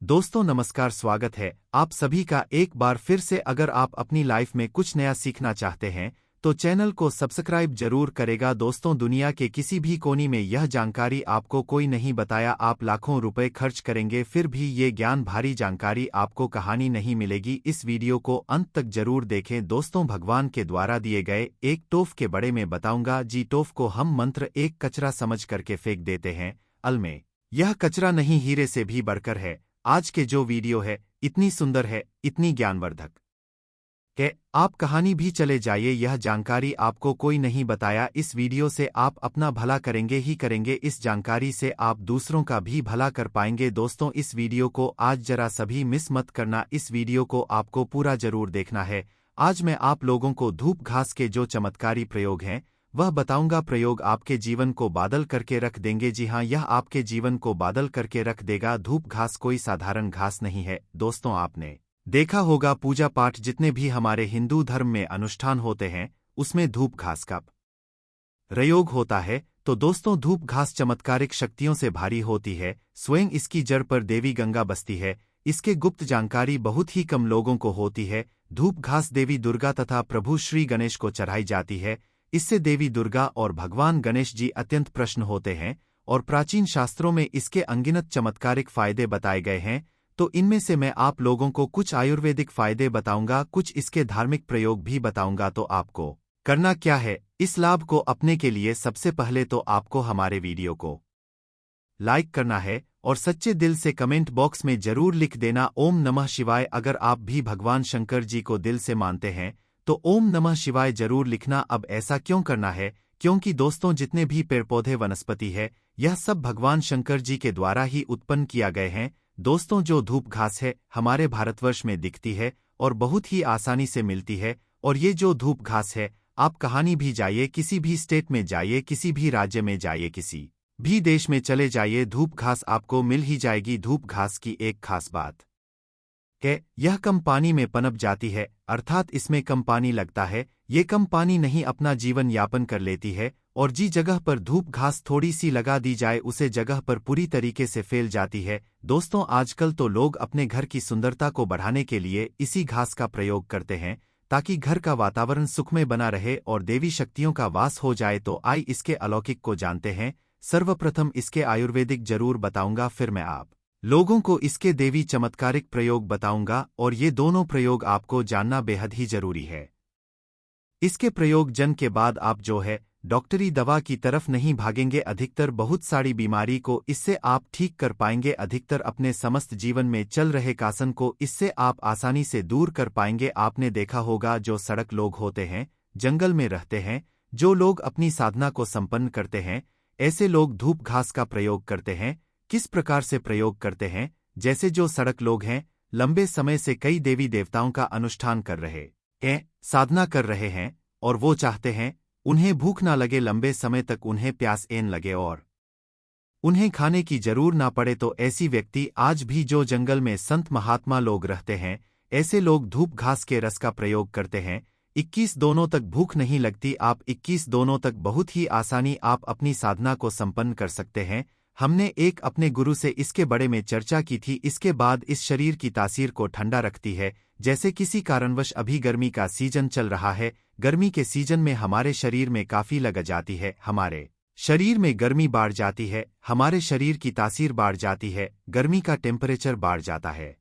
दोस्तों नमस्कार, स्वागत है आप सभी का एक बार फिर से। अगर आप अपनी लाइफ में कुछ नया सीखना चाहते हैं तो चैनल को सब्सक्राइब जरूर करेगा। दोस्तों, दुनिया के किसी भी कोने में यह जानकारी आपको कोई नहीं बताया। आप लाखों रुपए खर्च करेंगे फिर भी ये ज्ञान भारी जानकारी आपको कहानी नहीं मिलेगी। इस वीडियो को अंत तक जरूर देखें। दोस्तों, भगवान के द्वारा दिए गए एक टोफ के बारे में बताऊंगा। जी टोफ को हम मंत्र एक कचरा समझ करके फेंक देते हैं अल में। यह कचरा नहीं, हीरे से भी बढ़कर है। आज के जो वीडियो है इतनी सुंदर है, इतनी ज्ञानवर्धक है, आप कहानी भी चले जाइए। यह जानकारी आपको कोई नहीं बताया। इस वीडियो से आप अपना भला करेंगे ही करेंगे। इस जानकारी से आप दूसरों का भी भला कर पाएंगे। दोस्तों, इस वीडियो को आज जरा सभी मिस मत करना। इस वीडियो को आपको पूरा जरूर देखना है। आज मैं आप लोगों को धूप घास के जो चमत्कारी प्रयोग हैं वह बताऊंगा। प्रयोग आपके जीवन को बादल करके रख देंगे। जी हाँ, यह आपके जीवन को बादल करके रख देगा। धूप घास कोई साधारण घास नहीं है। दोस्तों, आपने देखा होगा पूजा पाठ जितने भी हमारे हिंदू धर्म में अनुष्ठान होते हैं उसमें धूप घास का प्रयोग होता है। तो दोस्तों, धूप घास चमत्कारिक शक्तियों से भारी होती है। स्वयं इसकी जड़ पर देवी गंगा बसती है। इसके गुप्त जानकारी बहुत ही कम लोगों को होती है। धूप घास देवी दुर्गा तथा प्रभु श्री गणेश को चढ़ाई जाती है। इससे देवी दुर्गा और भगवान गणेश जी अत्यंत प्रसन्न होते हैं और प्राचीन शास्त्रों में इसके अनगिनत चमत्कारिक फायदे बताए गए हैं। तो इनमें से मैं आप लोगों को कुछ आयुर्वेदिक फायदे बताऊंगा, कुछ इसके धार्मिक प्रयोग भी बताऊंगा। तो आपको करना क्या है इस लाभ को अपने के लिए? सबसे पहले तो आपको हमारे वीडियो को लाइक करना है और सच्चे दिल से कमेंट बॉक्स में जरूर लिख देना ओम नमः शिवाय। अगर आप भी भगवान शंकर जी को दिल से मानते हैं तो ओम नमः शिवाय जरूर लिखना। अब ऐसा क्यों करना है? क्योंकि दोस्तों, जितने भी पेड़ पौधे वनस्पति है यह सब भगवान शंकर जी के द्वारा ही उत्पन्न किया गए हैं। दोस्तों, जो धूप घास है हमारे भारतवर्ष में दिखती है और बहुत ही आसानी से मिलती है। और ये जो धूप घास है, आप कहीं भी जाइए, किसी भी स्टेट में जाइए, किसी भी राज्य में जाइए, किसी भी देश में चले जाइए, धूप घास आपको मिल ही जाएगी। धूप घास की एक खास बात है, यह कम पानी में पनप जाती है, अर्थात इसमें कम पानी लगता है। ये कम पानी नहीं अपना जीवन यापन कर लेती है और जी जगह पर धूप घास थोड़ी सी लगा दी जाए उसे जगह पर पूरी तरीके से फैल जाती है। दोस्तों, आजकल तो लोग अपने घर की सुंदरता को बढ़ाने के लिए इसी घास का प्रयोग करते हैं ताकि घर का वातावरण सुखमय बना रहे और देवी शक्तियों का वास हो जाए। तो आई इसके अलौकिक को जानते हैं। सर्वप्रथम इसके आयुर्वेदिक जरूर बताऊंगा, फिर मैं आप लोगों को इसके देवी चमत्कारिक प्रयोग बताऊंगा और ये दोनों प्रयोग आपको जानना बेहद ही जरूरी है। इसके प्रयोग जन के बाद आप जो है डॉक्टरी दवा की तरफ नहीं भागेंगे। अधिकतर बहुत सारी बीमारी को इससे आप ठीक कर पाएंगे। अधिकतर अपने समस्त जीवन में चल रहे कासन को इससे आप आसानी से दूर कर पाएंगे। आपने देखा होगा जो सड़क लोग होते हैं, जंगल में रहते हैं, जो लोग अपनी साधना को संपन्न करते हैं, ऐसे लोग धूप घास का प्रयोग करते हैं। किस प्रकार से प्रयोग करते हैं? जैसे जो सड़क लोग हैं, लंबे समय से कई देवी देवताओं का अनुष्ठान कर रहे हैं, साधना कर रहे हैं और वो चाहते हैं उन्हें भूख ना लगे, लंबे समय तक उन्हें प्यास एन लगे और उन्हें खाने की जरूर ना पड़े। तो ऐसी व्यक्ति आज भी जो जंगल में संत महात्मा लोग रहते हैं, ऐसे लोग धूप घास के रस का प्रयोग करते हैं। 21 दिनों तक भूख नहीं लगती। आप 21 दिनों तक बहुत ही आसानी आप अपनी साधना को संपन्न कर सकते हैं। हमने एक अपने गुरु से इसके बारे में चर्चा की थी। इसके बाद इस शरीर की तासीर को ठंडा रखती है। जैसे किसी कारणवश अभी गर्मी का सीजन चल रहा है, गर्मी के सीजन में हमारे शरीर में काफी लग जाती है, हमारे शरीर में गर्मी बढ़ जाती है, हमारे शरीर की तासीर बढ़ जाती है, गर्मी का टेम्परेचर बढ़ जाता है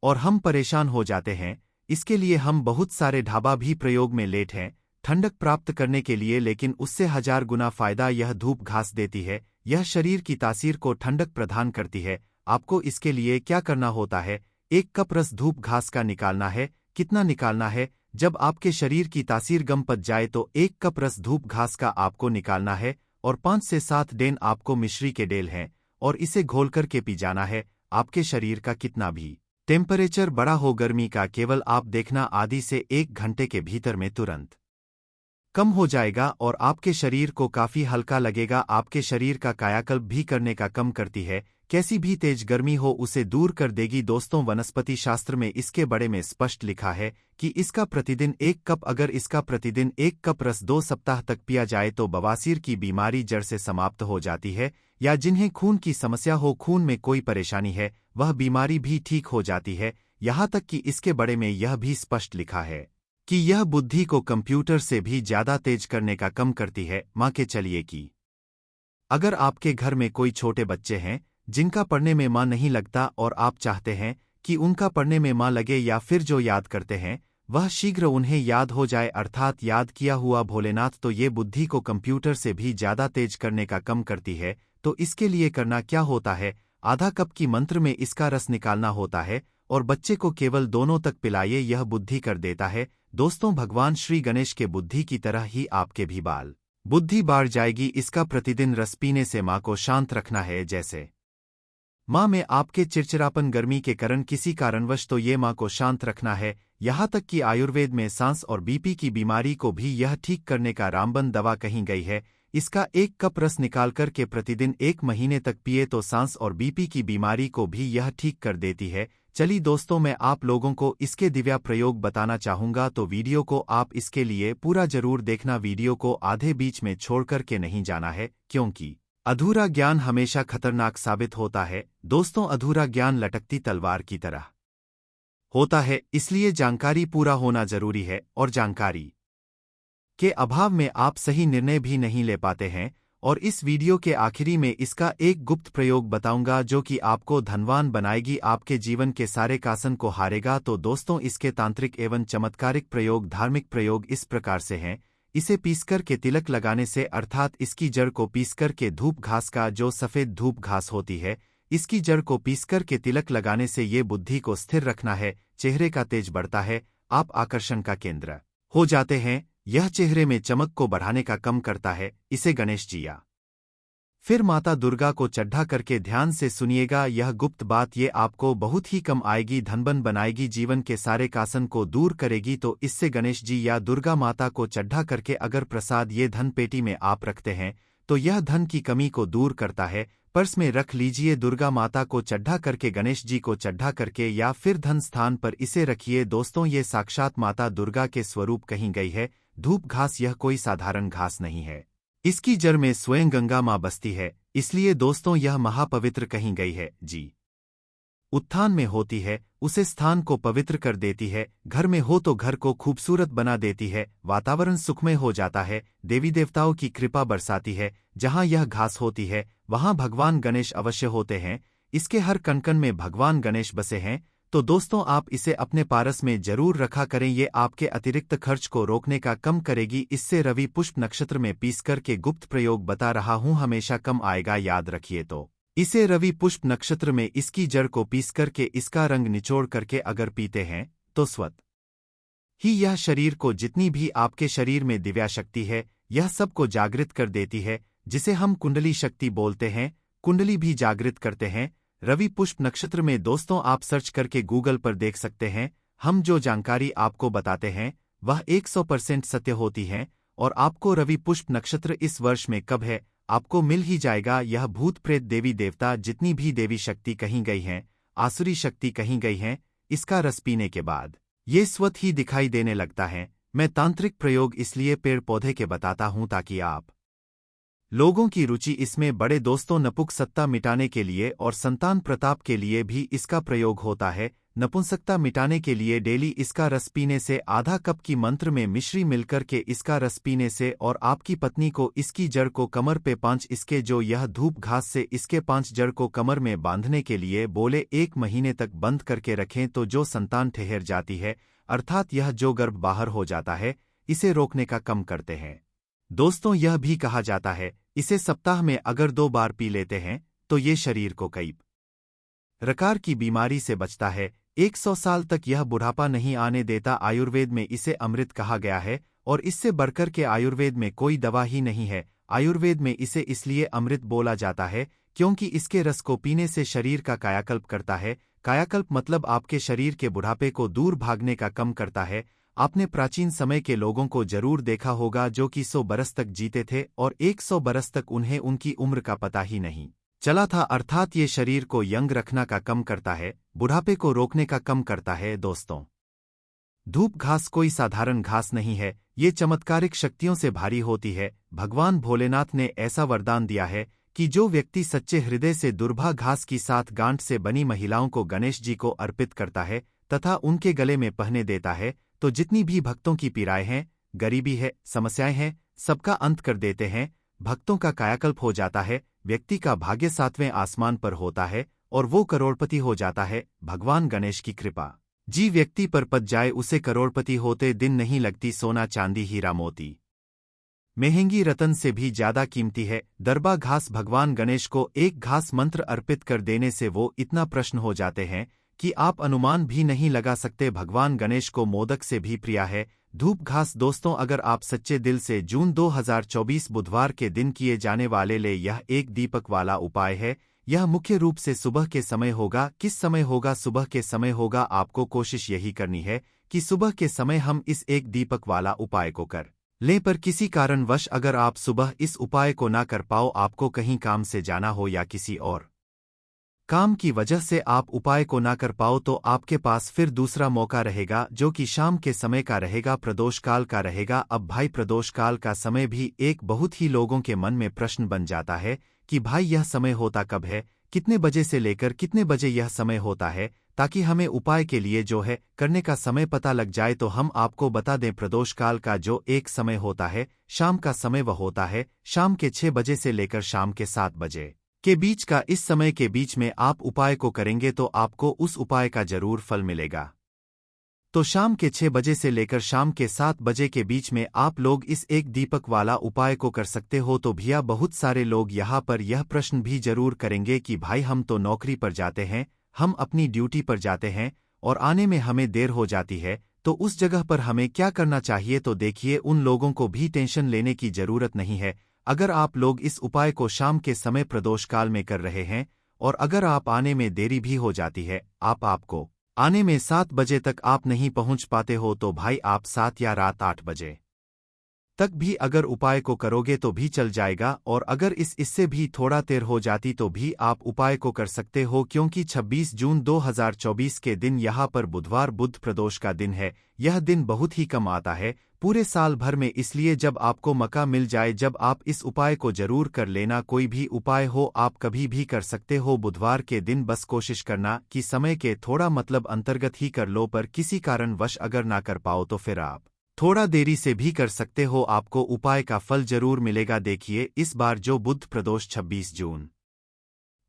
और हम परेशान हो जाते हैं। इसके लिए हम बहुत सारे ढाबा भी प्रयोग में लेट हैं ठंडक प्राप्त करने के लिए, लेकिन उससे 1000 गुना फायदा यह धूप घास देती है। यह शरीर की तासीर को ठंडक प्रदान करती है। आपको इसके लिए क्या करना होता है? 1 कप रस धूप घास का निकालना है। कितना निकालना है? जब आपके शरीर की तासीर गम पच जाए तो 1 कप रस धूप घास का आपको निकालना है और 5 से 7 दिन आपको मिश्री के डेल हैं और इसे घोल करके पी जाना है। आपके शरीर का कितना भी टेम्परेचर बड़ा हो, गर्मी का केवल आप देखना आधी से 1 घंटे के भीतर में तुरंत कम हो जाएगा और आपके शरीर को काफी हल्का लगेगा। आपके शरीर का कायाकल्प भी करने का कम करती है। कैसी भी तेज गर्मी हो उसे दूर कर देगी। दोस्तों, वनस्पति शास्त्र में इसके बारे में स्पष्ट लिखा है कि इसका प्रतिदिन 1 कप, अगर इसका प्रतिदिन 1 कप रस 2 सप्ताह तक पिया जाए तो बवासीर की बीमारी जड़ से समाप्त हो जाती है। या जिन्हें खून की समस्या हो, खून में कोई परेशानी है, वह बीमारी भी ठीक हो जाती है। यहाँ तक कि इसके बड़े में यह भी स्पष्ट लिखा है कि यह बुद्धि को कंप्यूटर से भी ज्यादा तेज करने का कम करती है। माँ के चलिए कि अगर आपके घर में कोई छोटे बच्चे हैं जिनका पढ़ने में मन नहीं लगता और आप चाहते हैं कि उनका पढ़ने में मन लगे या फिर जो याद करते हैं वह शीघ्र उन्हें याद हो जाए, अर्थात याद किया हुआ भोलेनाथ, तो ये बुद्धि को कंप्यूटर से भी ज्यादा तेज करने का कम करती है। तो इसके लिए करना क्या होता है? आधा कप की मंत्र में इसका रस निकालना होता है और बच्चे को केवल दोनों तक पिलाइए, यह बुद्धि कर देता है। दोस्तों, भगवान श्री गणेश के बुद्धि की तरह ही आपके भी बाल बुद्धि बढ़ जाएगी। इसका प्रतिदिन रस पीने से माँ को शांत रखना है। जैसे माँ में आपके चिड़चिड़ापन, गर्मी के कारण किसी कारणवश, तो ये माँ को शांत रखना है। यहाँ तक कि आयुर्वेद में सांस और बीपी की बीमारी को भी यह ठीक करने का रामबन दवा कही गई है। इसका 1 कप रस निकाल कर के प्रतिदिन 1 महीने तक पिए तो सांस और बीपी की बीमारी को भी यह ठीक कर देती है। चलिए दोस्तों, मैं आप लोगों को इसके दिव्य प्रयोग बताना चाहूंगा, तो वीडियो को आप इसके लिए पूरा जरूर देखना। वीडियो को आधे बीच में छोड़ कर के नहीं जाना है, क्योंकि अधूरा ज्ञान हमेशा खतरनाक साबित होता है। दोस्तों, अधूरा ज्ञान लटकती तलवार की तरह होता है, इसलिए जानकारी पूरा होना जरूरी है और जानकारी के अभाव में आप सही निर्णय भी नहीं ले पाते हैं। और इस वीडियो के आखिरी में इसका एक गुप्त प्रयोग बताऊंगा जो कि आपको धनवान बनाएगी, आपके जीवन के सारे कासन को हारेगा। तो दोस्तों, इसके तांत्रिक एवं चमत्कारिक प्रयोग, धार्मिक प्रयोग इस प्रकार से हैं। इसे पीसकर के तिलक लगाने से, अर्थात इसकी जड़ को पीसकर के धूप घास का जो सफेद धूप घास होती है, इसकी जड़ को पीसकर के तिलक लगाने से ये बुद्धि को स्थिर रखना है। चेहरे का तेज बढ़ता है, आप आकर्षण का केंद्र हो जाते हैं। यह चेहरे में चमक को बढ़ाने का कम करता है। इसे गणेश जी या फिर माता दुर्गा को चढ़ा करके ध्यान से सुनिएगा। यह गुप्त बात ये आपको बहुत ही कम आएगी, धनबन बनाएगी, जीवन के सारे कासन को दूर करेगी। तो इससे गणेश जी या दुर्गा माता को चढ़ा करके अगर प्रसाद ये धन पेटी में आप रखते हैं तो यह धन की कमी को दूर करता है। पर्स में रख लीजिए, दुर्गा माता को चढ़ा करके, गणेश जी को चढ़ा करके, या फिर धन स्थान पर इसे रखिए। दोस्तों, ये साक्षात माता दुर्गा के स्वरूप कही गई है। धूप घास यह कोई साधारण घास नहीं है, इसकी जड़ में स्वयं गंगा माँ बसती है, इसलिए दोस्तों यह महापवित्र कही गई है। जी उत्थान में होती है, उसे स्थान को पवित्र कर देती है। घर में हो तो घर को खूबसूरत बना देती है, वातावरण सुखमय हो जाता है, देवी देवताओं की कृपा बरसाती है। जहाँ यह घास होती है वहाँ भगवान गणेश अवश्य होते हैं। इसके हर कणकण में भगवान गणेश बसे हैं। तो दोस्तों, आप इसे अपने पारस में जरूर रखा करें, ये आपके अतिरिक्त खर्च को रोकने का कम करेगी। इससे रवि पुष्प नक्षत्र में पीस कर के गुप्त प्रयोग बता रहा हूँ, हमेशा कम आएगा, याद रखिए। तो इसे रवि पुष्प नक्षत्र में इसकी जड़ को पीस करके इसका रंग निचोड़ करके अगर पीते हैं तो स्वतः ही यह शरीर को, जितनी भी आपके शरीर में दिव्या शक्ति है, यह सबको जागृत कर देती है, जिसे हम कुंडली शक्ति बोलते हैं। कुंडली भी जागृत करते हैं रवि पुष्प नक्षत्र में। दोस्तों, आप सर्च करके गूगल पर देख सकते हैं। हम जो जानकारी आपको बताते हैं वह 100% सत्य होती है। और आपको रवि पुष्प नक्षत्र इस वर्ष में कब है आपको मिल ही जाएगा। यह भूत प्रेत, देवी देवता, जितनी भी देवी शक्ति कहीं गई हैं, आसुरी शक्ति कहीं गई हैं, इसका रस पीने के बाद ये स्वतः ही दिखाई देने लगता है। मैं तांत्रिक प्रयोग इसलिए पेड़ पौधे के बताता हूं ताकि आप लोगों की रुचि इसमें बढ़े। दोस्तों, नपुंसकता मिटाने के लिए और संतान प्रताप के लिए भी इसका प्रयोग होता है। नपुंसकता मिटाने के लिए डेली इसका रस पीने से, आधा कप की मंत्र में मिश्री मिलकर के इसका रस पीने से, और आपकी पत्नी को इसकी जड़ को कमर पे 5 इसके जो यह धूप घास से इसके 5 जड़ को कमर में बांधने के लिए बोले 1 महीने तक बंद करके रखें तो जो संतान ठहर जाती है, अर्थात यह जो गर्भ बाहर हो जाता है, इसे रोकने का कम करते हैं। दोस्तों, यह भी कहा जाता है इसे सप्ताह में अगर 2 बार पी लेते हैं तो ये शरीर को कई प्रकार की बीमारी से बचता है। 100 साल तक यह बुढ़ापा नहीं आने देता। आयुर्वेद में इसे अमृत कहा गया है और इससे बढ़कर के आयुर्वेद में कोई दवा ही नहीं है। आयुर्वेद में इसे इसलिए अमृत बोला जाता है क्योंकि इसके रस को पीने से शरीर का कायाकल्प करता है। कायाकल्प मतलब आपके शरीर के बुढ़ापे को दूर भागने का कम करता है। आपने प्राचीन समय के लोगों को जरूर देखा होगा जो कि 100 बरस तक जीते थे और 100 बरस तक उन्हें उनकी उम्र का पता ही नहीं चला था, अर्थात ये शरीर को यंग रखना का कम करता है, बुढ़ापे को रोकने का कम करता है। दोस्तों, धूप घास कोई साधारण घास नहीं है, ये चमत्कारिक शक्तियों से भारी होती है। भगवान भोलेनाथ ने ऐसा वरदान दिया है कि जो व्यक्ति सच्चे हृदय से दुर्भा घास की साथ गांठ से बनी महिलाओं को गणेश जी को अर्पित करता है तथा उनके गले में पहने देता है, तो जितनी भी भक्तों की पीड़ाएं हैं, गरीबी है, समस्याएं हैं, सबका अंत कर देते हैं। भक्तों का कायाकल्प हो जाता है, व्यक्ति का भाग्य 7वें आसमान पर होता है और वो करोड़पति हो जाता है। भगवान गणेश की कृपा जी व्यक्ति पर पत जाए, उसे करोड़पति होते दिन नहीं लगती। सोना चांदी हीरा मोती महंगी रतन से भी ज्यादा कीमती है दरबा घास। भगवान गणेश को एक घास मंत्र अर्पित कर देने से वो इतना प्रसन्न हो जाते हैं कि आप अनुमान भी नहीं लगा सकते। भगवान गणेश को मोदक से भी प्रिय है धूप घास। दोस्तों, अगर आप सच्चे दिल से जून 2024 बुधवार के दिन किए जाने वाले ले यह एक दीपक वाला उपाय है। यह मुख्य रूप से सुबह के समय होगा। किस समय होगा? सुबह के समय होगा। आपको कोशिश यही करनी है कि सुबह के समय हम इस एक दीपक वाला उपाय को कर लें, पर किसी कारणवश अगर आप सुबह इस उपाय को ना कर पाओ, आपको कहीं काम से जाना हो या किसी और काम की वजह से आप उपाय को ना कर पाओ, तो आपके पास फिर दूसरा मौका रहेगा जो कि शाम के समय का रहेगा, प्रदोष काल का रहेगा। अब भाई, प्रदोष काल का समय भी एक बहुत ही लोगों के मन में प्रश्न बन जाता है कि भाई यह समय होता कब है, कितने बजे से लेकर कितने बजे यह समय होता है, ताकि हमें उपाय के लिए जो है करने का समय पता लग जाए। तो हम आपको बता दें, प्रदोष काल का जो एक समय होता है, शाम का समय, वह होता है शाम के 6 बजे से लेकर शाम के 7 बजे के बीच का। इस समय के बीच में आप उपाय को करेंगे तो आपको उस उपाय का जरूर फल मिलेगा। तो शाम के 6 बजे से लेकर शाम के 7 बजे के बीच में आप लोग इस एक दीपक वाला उपाय को कर सकते हो। तो भैया, बहुत सारे लोग यहाँ पर यह प्रश्न भी जरूर करेंगे कि भाई हम तो नौकरी पर जाते हैं, हम अपनी ड्यूटी पर जाते हैं और आने में हमें देर हो जाती है, तो उस जगह पर हमें क्या करना चाहिए? तो देखिए, उन लोगों को भी टेंशन लेने की जरूरत नहीं है। अगर आप लोग इस उपाय को शाम के समय प्रदोष काल में कर रहे हैं और अगर आप आने में देरी भी हो जाती है, आपको आने में 7 बजे तक आप नहीं पहुंच पाते हो, तो भाई आप 7 या रात 8 बजे तक भी अगर उपाय को करोगे तो भी चल जाएगा। और अगर इससे भी थोड़ा देर हो जाती तो भी आप उपाय को कर सकते हो, क्योंकि 26 जून 2024 के दिन यहाँ पर बुधवार बुध प्रदोष का दिन है। यह दिन बहुत ही कम आता है पूरे साल भर में, इसलिए जब आपको मौका मिल जाए, जब आप इस उपाय को जरूर कर लेना। कोई भी उपाय हो आप कभी भी कर सकते हो बुधवार के दिन, बस कोशिश करना कि समय के थोड़ा मतलब अंतर्गत ही कर लो। पर किसी कारणवश अगर ना कर पाओ तो फिर आप थोड़ा देरी से भी कर सकते हो, आपको उपाय का फल जरूर मिलेगा। देखिए, इस बार जो बुध प्रदोष 26 जून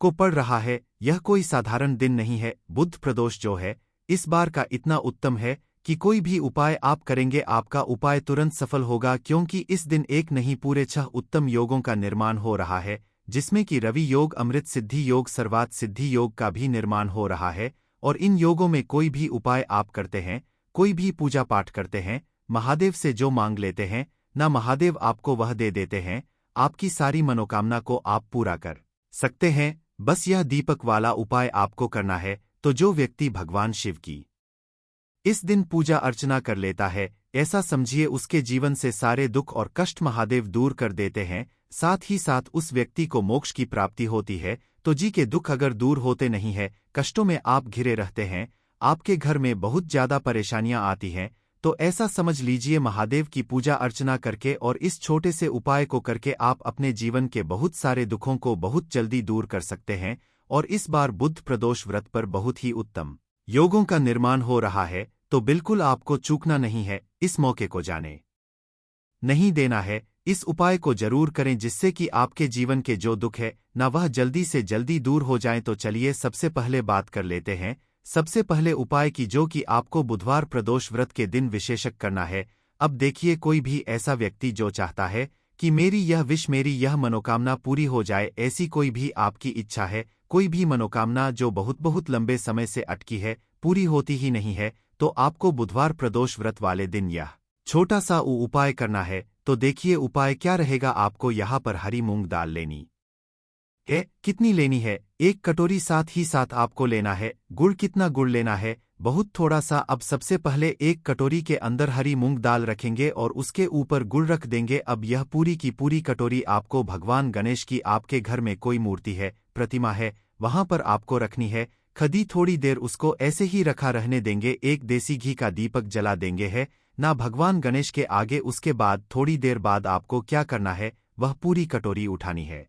को पड़ रहा है, यह कोई साधारण दिन नहीं है। बुध प्रदोष जो है इस बार का इतना उत्तम है कि कोई भी उपाय आप करेंगे, आपका उपाय तुरंत सफल होगा, क्योंकि इस दिन एक नहीं पूरे 6 उत्तम योगों का निर्माण हो रहा है, जिसमें कि रवि योग, अमृत सिद्धि योग, सर्वात सिद्धि योग का भी निर्माण हो रहा है। और इन योगों में कोई भी उपाय आप करते हैं, कोई भी पूजा पाठ करते हैं, महादेव से जो मांग लेते हैं ना, महादेव आपको वह दे देते हैं। आपकी सारी मनोकामना को आप पूरा कर सकते हैं। बस यह दीपक वाला उपाय आपको करना है। तो जो व्यक्ति भगवान शिव की इस दिन पूजा अर्चना कर लेता है, ऐसा समझिए उसके जीवन से सारे दुख और कष्ट महादेव दूर कर देते हैं, साथ ही साथ उस व्यक्ति को मोक्ष की प्राप्ति होती है। तो जी के दुख अगर दूर होते नहीं है, कष्टों में आप घिरे रहते हैं, आपके घर में बहुत ज्यादा परेशानियां आती हैं, तो ऐसा समझ लीजिए महादेव की पूजा अर्चना करके और इस छोटे से उपाय को करके आप अपने जीवन के बहुत सारे दुखों को बहुत जल्दी दूर कर सकते हैं। और इस बार बुध प्रदोष व्रत पर बहुत ही उत्तम योगों का निर्माण हो रहा है, तो बिल्कुल आपको चूकना नहीं है, इस मौके को जाने नहीं देना है। इस उपाय को जरूर करें, जिससे कि आपके जीवन के जो दुख है ना, वह जल्दी से जल्दी दूर हो जाएं। तो चलिए सबसे पहले बात कर लेते हैं सबसे पहले उपाय की, जो कि आपको बुधवार प्रदोष व्रत के दिन विशेषक करना है। अब देखिए, कोई भी ऐसा व्यक्ति जो चाहता है कि मेरी यह विश, मेरी यह मनोकामना पूरी हो जाए, ऐसी कोई भी आपकी इच्छा है, कोई भी मनोकामना जो बहुत बहुत लंबे समय से अटकी है, पूरी होती ही नहीं है, तो आपको बुधवार प्रदोष व्रत वाले दिन यह छोटा सा उपाय करना है। तो देखिए उपाय क्या रहेगा। आपको यहाँ पर हरी मूंग दाल लेनी है। कितनी लेनी है? 1 कटोरी। साथ ही साथ आपको लेना है गुड़। कितना गुड़ लेना है? बहुत थोड़ा सा। अब सबसे पहले 1 कटोरी के अंदर हरी मूंग दाल रखेंगे और उसके ऊपर गुड़ रख देंगे। अब यह पूरी की पूरी कटोरी आपको भगवान गणेश की, आपके घर में कोई मूर्ति है, प्रतिमा है, वहां पर आपको रखनी है। खदी थोड़ी देर उसको ऐसे ही रखा रहने देंगे। एक देसी घी का दीपक जला देंगे है ना भगवान गणेश के आगे। उसके बाद थोड़ी देर बाद आपको क्या करना है, वह पूरी कटोरी उठानी है